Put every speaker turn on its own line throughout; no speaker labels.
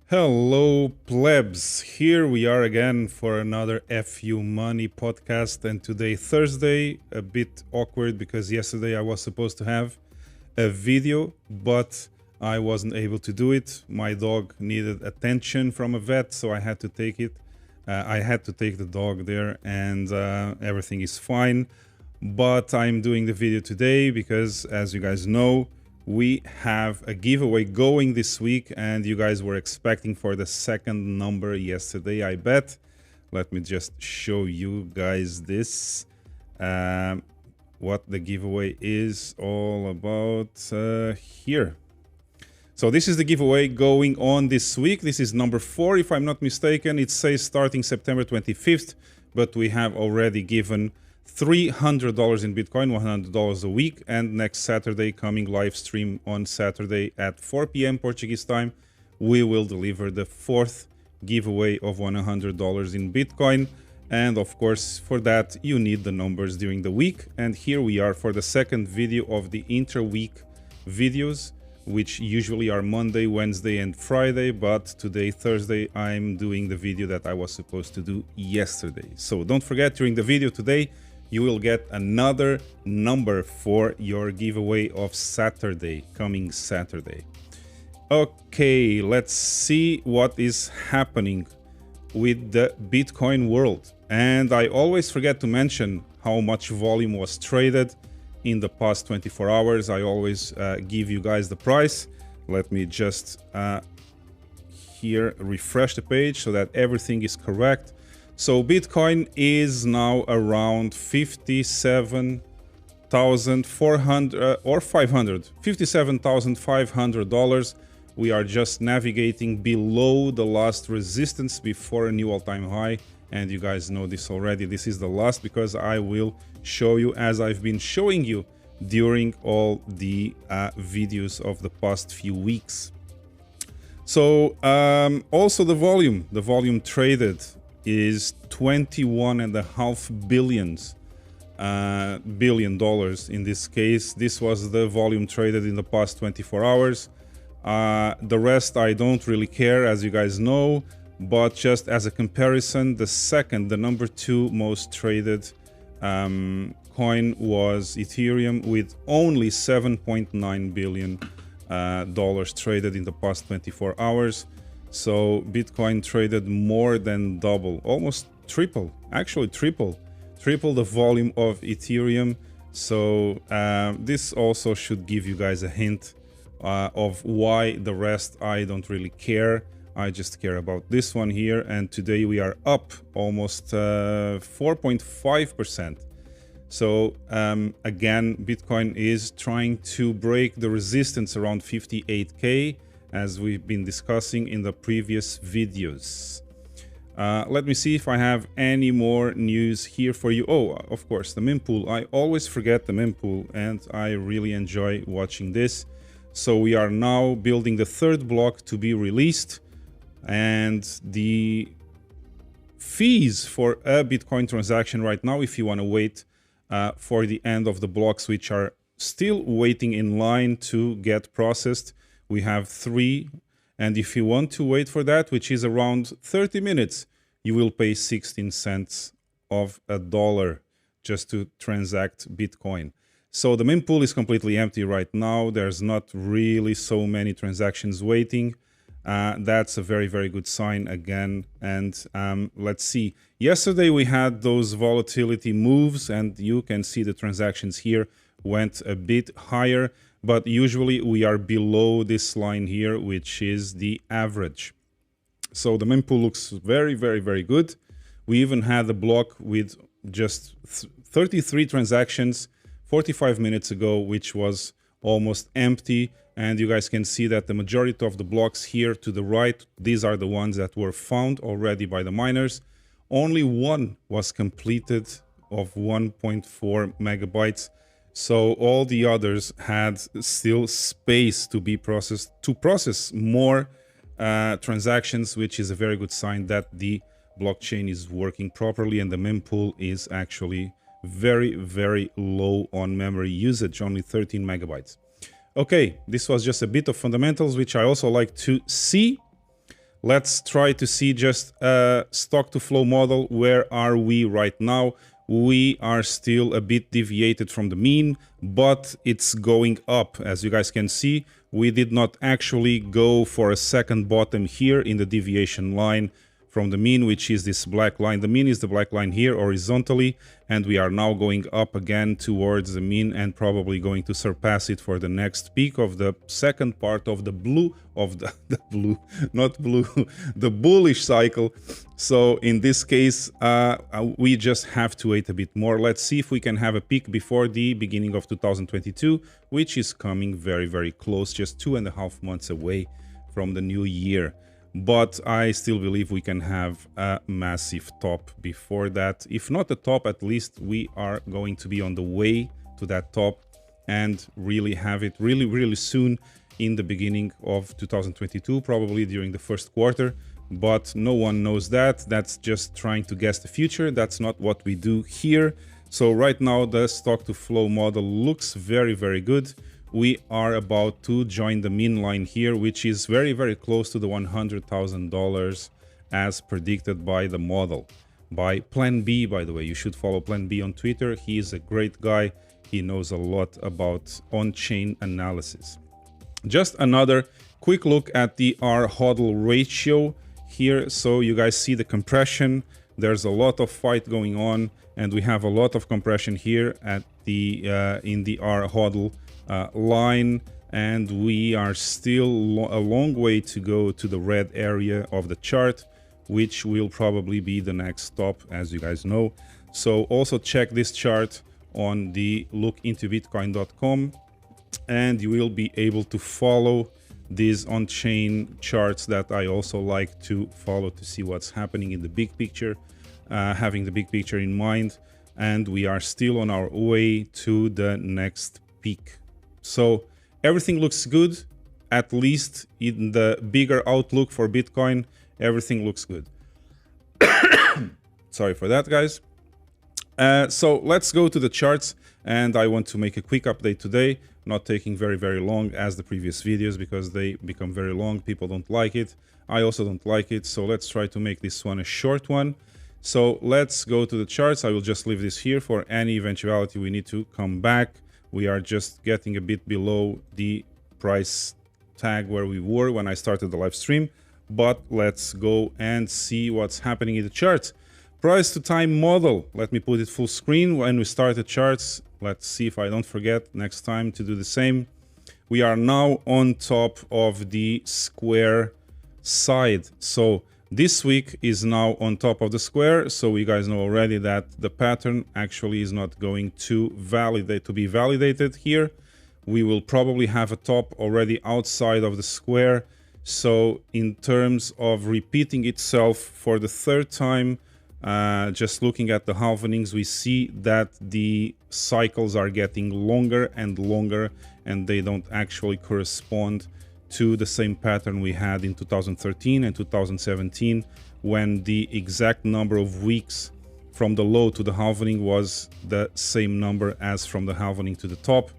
Hello, plebs. Here we are again for another FU Money podcast. And today, Thursday, a bit awkward because yesterday I was supposed to have a video, but I wasn't able to do it. My dog needed attention from a vet, so I had to take it. I had to take the dog there, and everything is fine. But I'm doing the video today because, as you guys know, we have a giveaway going this week, and you guys were expecting for the second number yesterday, I bet. Let me just show you guys this, what the giveaway is all about here. So this is the giveaway going on this week. This is number 4, if I'm not mistaken. It says starting September 25th, but we have already given $300 in Bitcoin, $100 a week, and next Saturday, coming live stream on Saturday at 4 p.m. Portuguese time, we will deliver the 4th giveaway of $100 in Bitcoin. And of course, for that, you need the numbers during the week. And here we are for the second video of the interweek videos, which usually are Monday, Wednesday, and Friday. But today, Thursday, I'm doing the video that I was supposed to do yesterday. So don't forget, during the video today, you will get another number for your giveaway of Saturday, coming Saturday. Okay, let's see what is happening with the Bitcoin world. And I always forget to mention how much volume was traded in the past 24 hours. I always give you guys the price. Let me just here refresh the page so that everything is correct. So Bitcoin is now around 57,400 or 500, $57,500. We are just navigating below the last resistance before a new all-time high. And you guys know this already. This is the last because I will show you, as I've been showing you during all the videos of the past few weeks. So also the volume traded is $21.5 billion in this case. This was the volume traded in the past 24 hours. The rest I don't really care, as you guys know, but just as a comparison, the number 2 most traded coin was Ethereum, with only $7.9 billion traded in the past 24 hours. So Bitcoin traded more than double, almost triple, actually triple the volume of Ethereum. So this also should give you guys a hint of why the rest I don't really care. I just care about this one here. And today we are up almost 4.5%. So again, Bitcoin is trying to break the resistance around 58K, as we've been discussing in the previous videos. Let me see if I have any more news here for you. Oh, of course, the mempool. I always forget the mempool, and I really enjoy watching this. So we are now building the 3rd block to be released, and the fees for a Bitcoin transaction right now, if you want to wait for the end of the blocks, which are still waiting in line to get processed, we have 3, and if you want to wait for that, which is around 30 minutes, you will pay 16 cents of a dollar just to transact Bitcoin. So the mempool is completely empty right now. There's not really so many transactions waiting. That's a very, very good sign again. And let's see. Yesterday we had those volatility moves, and you can see the transactions here went a bit higher. But usually we are below this line here, which is the average. So the mempool looks very, very, very good. We even had a block with just 33 transactions 45 minutes ago, which was almost empty. And you guys can see that the majority of the blocks here to the right, these are the ones that were found already by the miners. Only one was completed of 1.4 megabytes. So all the others had still space to be processed, to process more transactions, which is a very good sign that the blockchain is working properly, and the mempool is actually very, very low on memory usage, only 13 megabytes. Okay, this was just a bit of fundamentals, which I also like to see. let's try to see just a stock to flow model. Where are we right now? We are still a bit deviated from the mean, but it's going up. As you guys can see, we did not actually go for a second bottom here in the deviation line from the mean, which is this black line. The mean is the black line here horizontally, and we are now going up again towards the mean and probably going to surpass it for the next peak of the second part of the the bullish cycle. So in this case, we just have to wait a bit more. Let's see if we can have a peak before the beginning of 2022, which is coming very, very close, just 2.5 months away from the new year. But I still believe we can have a massive top before that. If not the top, at least we are going to be on the way to that top and really have it really soon in the beginning of 2022, probably during the first quarter. But no one knows that. That's just trying to guess the future. That's not what we do here. So right now the stock to flow model looks very, very good. We are about to join the mean line here, which is very, very close to the $100,000 as predicted by the model. By Plan B, by the way. You should follow Plan B on Twitter. He is a great guy. He knows a lot about on-chain analysis. Just another quick look at the R-HODL ratio here. So you guys see the compression. There's a lot of fight going on, and we have a lot of compression here at the in the R-HODL line, and we are still a long way to go to the red area of the chart, which will probably be the next stop, as you guys know. So also check this chart on the lookintobitcoin.com, and you will be able to follow these on-chain charts that I also like to follow to see what's happening in the big picture, having the big picture in mind. And we are still on our way to the next peak. So everything looks good, at least in the bigger outlook for Bitcoin, everything looks good. Sorry for that, guys. So let's go to the charts, and I want to make a quick update today, not taking very, very long as the previous videos because they become very long. People don't like it. I also don't like it. So let's try to make this one a short one. So let's go to the charts. I will just leave this here for any eventuality we need to come back. We are just getting a bit below the price tag where we were when I started the live stream, but let's go and see what's happening in the charts. Price to time model. Let me put it full screen when we start the charts. Let's see if I don't forget next time to do the same. We are now on top of the square side. So this week is now on top of the square, so you guys know already that the pattern actually is not going to be validated here. We will probably have a top already outside of the square. So in terms of repeating itself for the third time, just looking at the halvenings, we see that the cycles are getting longer and longer, and they don't actually correspond to the same pattern we had in 2013 and 2017, when the exact number of weeks from the low to the halvening was the same number as from the halvening to the top.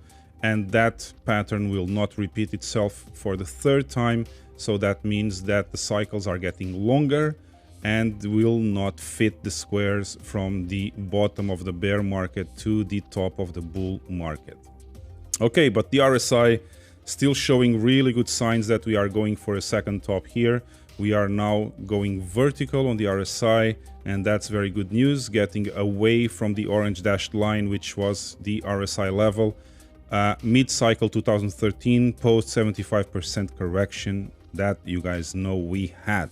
And that pattern will not repeat itself for the third time. So that means that the cycles are getting longer and will not fit the squares from the bottom of the bear market to the top of the bull market. Okay, but the RSI still showing really good signs that we are going for a second top here. We are now going vertical on the RSI, and that's very good news, getting away from the orange dashed line, which was the RSI level. Mid-cycle 2013, post 75% correction that you guys know we had.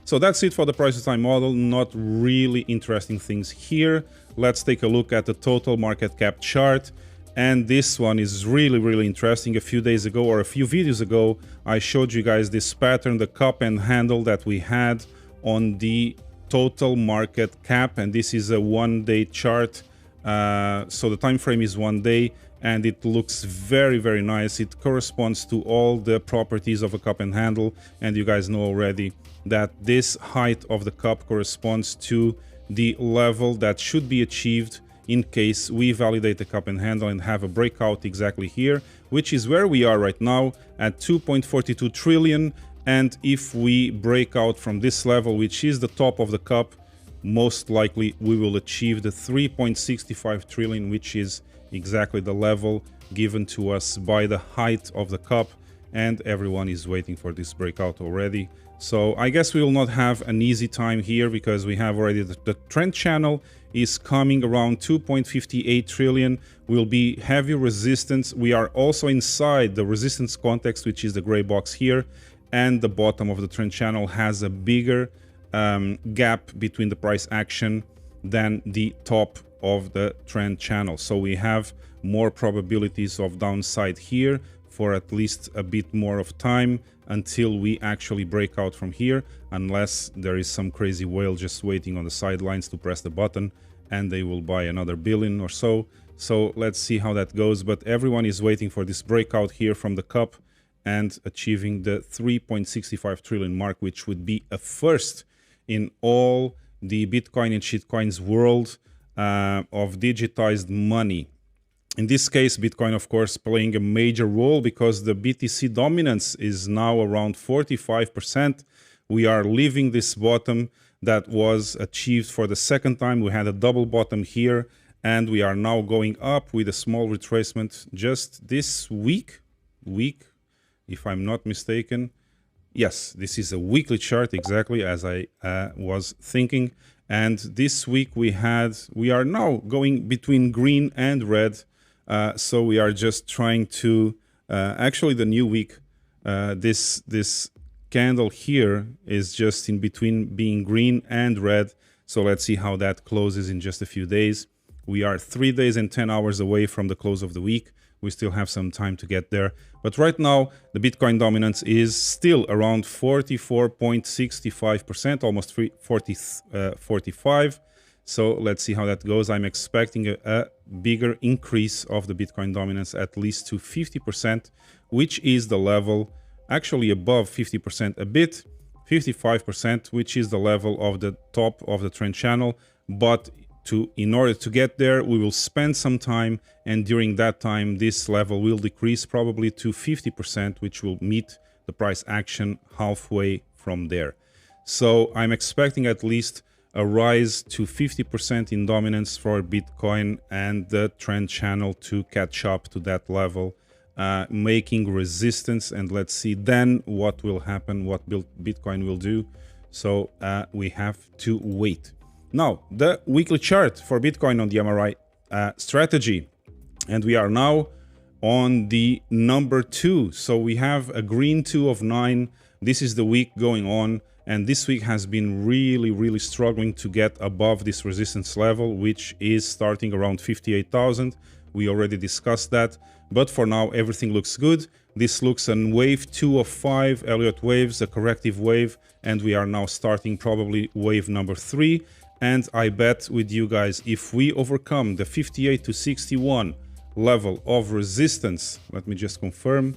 So that's it for the price to time model. Not really interesting things here. Let's take a look at the total market cap chart. And this one is really interesting. A few days ago, or a few videos ago, I showed you guys this pattern, the cup and handle that we had on the total market cap, and this is a one-day chart. So the time frame is 1 day, and it looks very nice. It corresponds to all the properties of a cup and handle, and you guys know already that this height of the cup corresponds to the level that should be achieved in case we validate the cup and handle and have a breakout exactly here, which is where we are right now at 2.42 trillion. And if we break out from this level, which is the top of the cup, most likely we will achieve the 3.65 trillion, which is exactly the level given to us by the height of the cup, and everyone is waiting for this breakout already. So I guess we will not have an easy time here, because we have already the trend channel is coming around 2.58 trillion, will be heavy resistance. We are also inside the resistance context, which is the gray box here, and the bottom of the trend channel has a bigger gap between the price action than the top of the trend channel. So we have more probabilities of downside here for at least a bit more of time until we actually break out from here, unless there is some crazy whale just waiting on the sidelines to press the button and they will buy another billion or so. So let's see how that goes, but everyone is waiting for this breakout here from the cup and achieving the 3.65 trillion mark, which would be a first in all the Bitcoin and shitcoins world of digitized money. In this case, Bitcoin, of course, playing a major role because the BTC dominance is now around 45%. We are leaving this bottom that was achieved for the second time. We had a double bottom here, and we are now going up with a small retracement just this week, if I'm not mistaken. Yes, this is a weekly chart, exactly as I was thinking. And this week we are now going between green and red. So we are just trying to, actually the new week, this candle here is just in between being green and red. So let's see how that closes in just a few days. We are 3 days and 10 hours away from the close of the week. We still have some time to get there. But right now, the Bitcoin dominance is still around 44.65%, almost 45. So let's see how that goes. I'm expecting a bigger increase of the Bitcoin dominance, at least to 50%, which is the level, actually above 50% a bit, 55%, which is the level of the top of the trend channel. But in order to get there, we will spend some time, and during that time, this level will decrease probably to 50%, which will meet the price action halfway from there. So I'm expecting at least a rise to 50% in dominance for Bitcoin and the trend channel to catch up to that level, making resistance. And let's see then what will happen, what Bitcoin will do. So we have to wait. Now, the weekly chart for Bitcoin on the MRI strategy. And we are now on the number 2. So we have a green 2 of 9. This is the week going on. And this week has been really struggling to get above this resistance level, which is starting around 58,000. We already discussed that. But for now, everything looks good. This looks a wave 2 of 5 Elliott waves, a corrective wave. And we are now starting probably wave number 3. And I bet with you guys, if we overcome the 58 to 61 level of resistance, let me just confirm.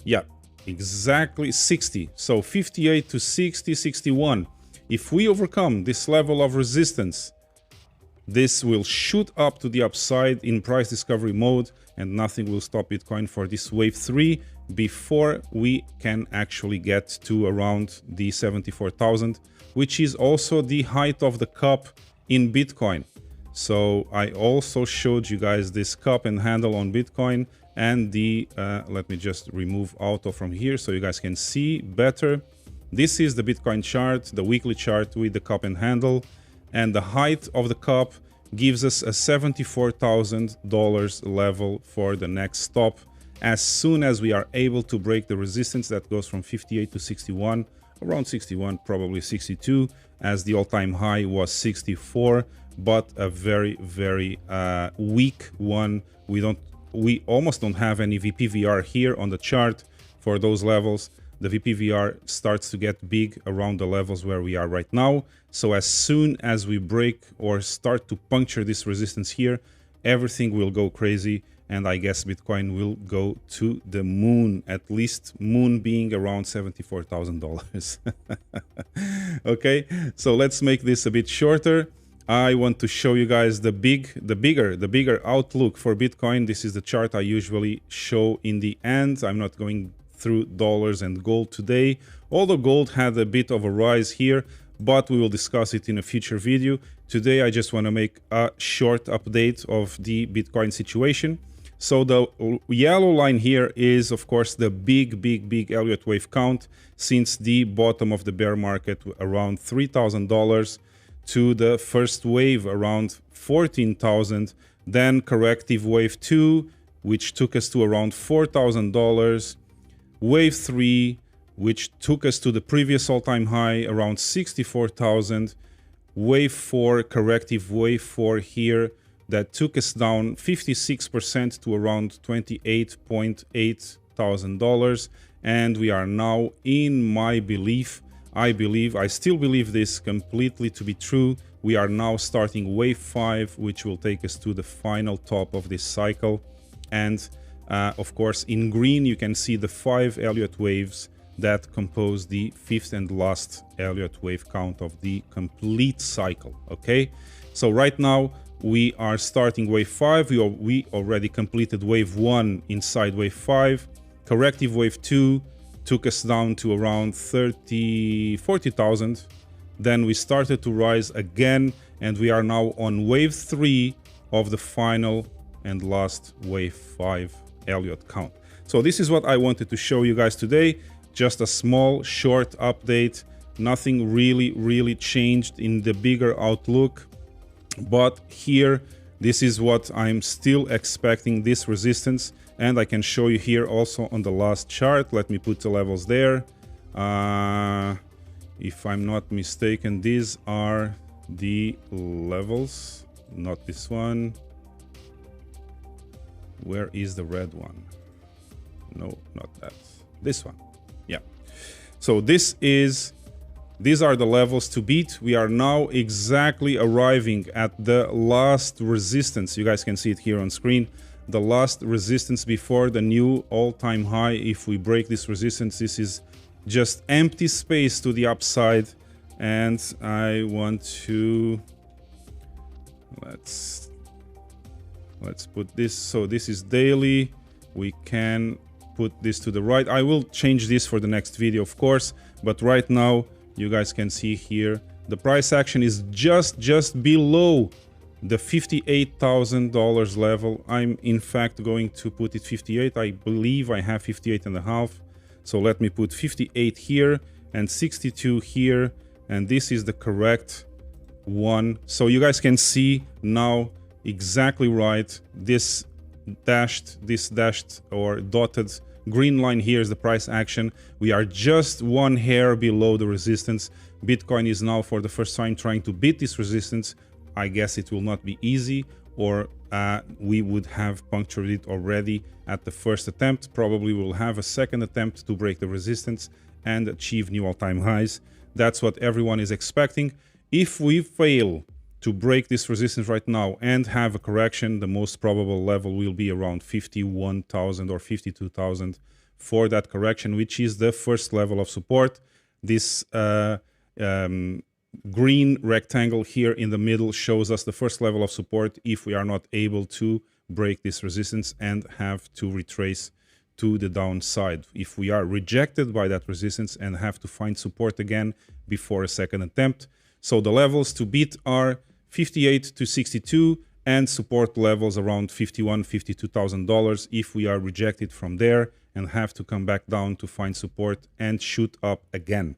Yeah, exactly 60. So 58 to 60, 61. If we overcome this level of resistance, this will shoot up to the upside in price discovery mode, and nothing will stop Bitcoin for this wave 3 before we can actually get to around the 74,000, which is also the height of the cup in Bitcoin. So I also showed you guys this cup and handle on Bitcoin, and the let me just remove auto from here so you guys can see better. This is the Bitcoin chart, the weekly chart with the cup and handle, and the height of the cup gives us a $74,000 level for the next stop. As soon as we are able to break the resistance that goes from 58 to 61, around 61, probably 62, as the all-time high was 64, but a very weak one. We almost don't have any VPVR here on the chart for those levels. The VPVR starts to get big around the levels where we are right now. So as soon as we break or start to puncture this resistance here, everything will go crazy, and I guess Bitcoin will go to the moon, at least moon being around $74,000. Okay, so let's make this a bit shorter. I want to show you guys the bigger outlook for Bitcoin. This is the chart I usually show in the end. I'm not going through dollars and gold today. Although gold had a bit of a rise here, but we will discuss it in a future video. Today I just want to make a short update of the Bitcoin situation. So the yellow line here is of course the big Elliott wave count since the bottom of the bear market around $3,000 to the first wave around 14,000, then corrective wave 2 which took us to around $4,000, wave 3 which took us to the previous all-time high around 64,000, wave 4, corrective wave 4 here that took us down 56% to around $28.8 thousand, and we are now, in my belief, I still believe this completely to be true, we are now starting wave 5, which will take us to the final top of this cycle. And of course in green you can see the 5 Elliott waves that compose the 5th and last Elliott wave count of the complete cycle. Okay, so right now we are starting wave 5. We already completed wave 1 inside wave 5. Corrective wave 2 took us down to around 40,000. Then we started to rise again, and we are now on wave 3 of the final and last wave 5 Elliott count. So this is what I wanted to show you guys today. Just a small short update. Nothing really changed in the bigger outlook. But here, this is what I'm still expecting, this resistance. And I can show you here also on the last chart. Let me put the levels there. If I'm not mistaken, these are the levels, not this one. Where is the red one? No, not that. This one. Yeah. So these are the levels to beat. We are now exactly arriving at the last resistance. You guys can see it here on screen. The last resistance before the new all-time high. If we break this resistance, this is just empty space to the upside. And I want to... Let's put this. So this is daily. We can put this to the right. I will change this for the next video, of course. But right now, you guys can see here the price action is just below the $58,000 level. I'm in fact going to put it 58. I believe I have 58.5. So let me put 58 here and 62 here, and this is the correct one. So you guys can see now exactly right. This dashed or dotted green line here is the price action. We are just one hair below the resistance. Bitcoin is now for the first time trying to beat this resistance. I guess it will not be easy, or we would have punctured it already at the first attempt. Probably we'll have a second attempt to break the resistance and achieve new all-time highs. That's what everyone is expecting. If we fail to break this resistance right now and have a correction, the most probable level will be around 51,000 or 52,000 for that correction, which is the first level of support. This green rectangle here in the middle shows us the first level of support if we are not able to break this resistance and have to retrace to the downside. If we are rejected by that resistance and have to find support again before a second attempt. So the levels to beat are 58 to 62 and support levels around $52,000 if we are rejected from there and have to come back down to find support and shoot up again.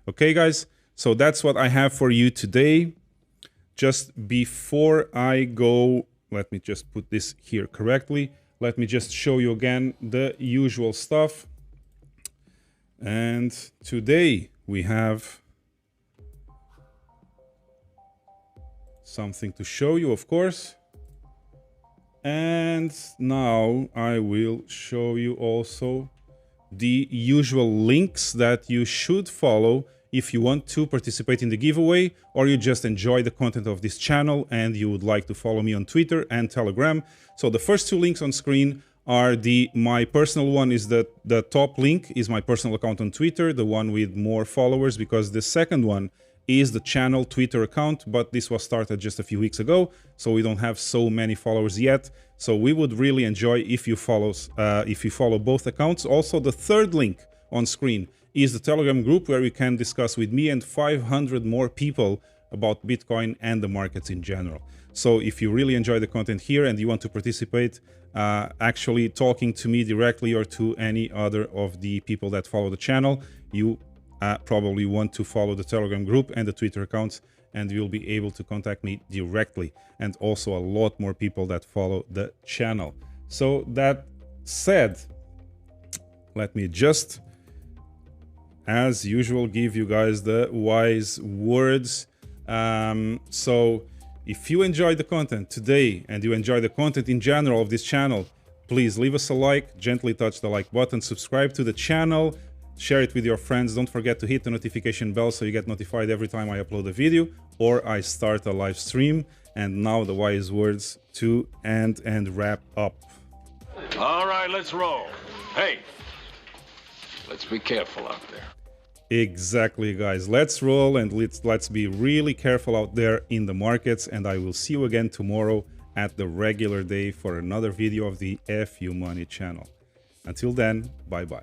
Okay guys, so that's what I have for you today. Just before I go, let me just put this here correctly. Let me just show you again the usual stuff. And today we have something to show you, of course. And now I will show you also the usual links that you should follow if you want to participate in the giveaway, or you just enjoy the content of this channel and you would like to follow me on Twitter and Telegram. So the first two links on screen are my personal one is the top link is my personal account on Twitter, the one with more followers, because the second one is the channel Twitter account, but this was started just a few weeks ago, so we don't have so many followers yet. So we would really enjoy if you follow both accounts. Also, the third link on screen is the Telegram group where you can discuss with me and 500 more people about Bitcoin and the markets in general. So if you really enjoy the content here and you want to participate, actually talking to me directly or to any other of the people that follow the channel, you probably want to follow the Telegram group and the Twitter accounts, and you'll be able to contact me directly, and also a lot more people that follow the channel. So that said, let me just, as usual, give you guys the wise words. So if you enjoyed the content today and you enjoy the content in general of this channel, please leave us a like, gently touch the like button, subscribe to the channel, share it with your friends. Don't forget to hit the notification bell so you get notified every time I upload a video or I start a live stream. And now the wise words to end and wrap up.
All right, let's roll. Hey, let's be careful out there.
Exactly, guys. Let's roll and let's be really careful out there in the markets. And I will see you again tomorrow at the regular day for another video of the FU Money channel. Until then, bye-bye.